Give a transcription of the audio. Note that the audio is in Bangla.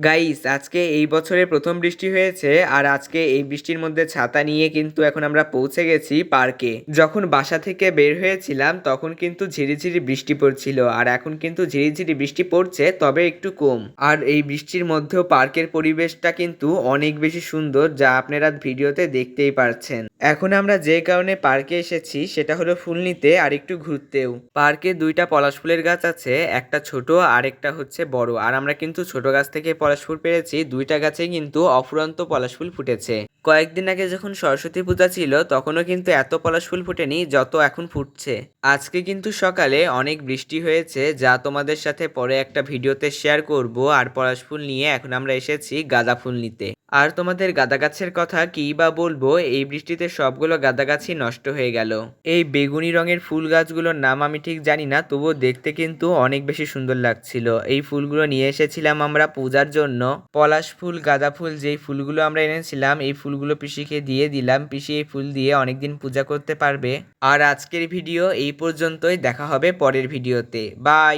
গাইস আজকে এই বছরের প্রথম বৃষ্টি হয়েছে আর আজকে এই বৃষ্টির মধ্যে ছাতা নিয়ে কিন্তু এখন আমরা পৌঁছে গেছি পার্কে। যখন বাসা থেকে বের হয়েছিলাম তখন কিন্তু ঝিরিঝিরি বৃষ্টি পড়ছিল আর এখন কিন্তু ঝিরিঝিরি বৃষ্টি পড়ছে, তবে একটু কম। আর এই বৃষ্টির মধ্যেও পার্কের পরিবেশটা কিন্তু অনেক বেশি সুন্দর, যা আপনারা ভিডিওতে দেখতেই পারছেন। এখন আমরা যে কারণে পার্কে এসেছি সেটা হলো ফুল নিতে আর একটু ঘুরতেও। পার্কে দুইটা পলাশ ফুলের গাছ আছে, একটা ছোট আর একটা হচ্ছে বড়। আর আমরা কিন্তু ছোট গাছ থেকে পলাশ ফুল পেরেছি, দুইটা গাছে কিন্তু অফুরন্ত পলাশ ফুল ফুটেছে। কয়েকদিন আগে যখন সরস্বতী পূজা ছিল তখনও কিন্তু এত পলাশ ফুল ফুটেনি যত এখন ফুটছে। আজকে কিন্তু সকালে অনেক বৃষ্টি হয়েছে, যা তোমাদের সাথে পরে একটা ভিডিওতে শেয়ার করব। আর পলাশ ফুল নিয়ে এখন আমরা এসেছি গাঁদা ফুল নিতে। আর তোমাদের গাঁদা গাছের কথা কী বা বলবো, এই বৃষ্টিতে সবগুলো গাঁদা গাছই নষ্ট হয়ে গেল। এই বেগুনি রঙের ফুল গাছগুলোর নাম আমি ঠিক জানি না, তবুও দেখতে কিন্তু অনেক বেশি সুন্দর লাগছিল। এই ফুলগুলো নিয়ে এসেছিলাম আমরা পূজার জন্য। পলাশ ফুল, গাঁদা ফুল, যেই ফুলগুলো আমরা এনেছিলাম এই ফুলগুলো পিসিকে দিয়ে দিলাম। পিসি এই ফুল দিয়ে অনেকদিন পূজা করতে পারবে। আর আজকের ভিডিও এই পর্যন্তই, দেখা হবে পরের ভিডিওতে। বাই।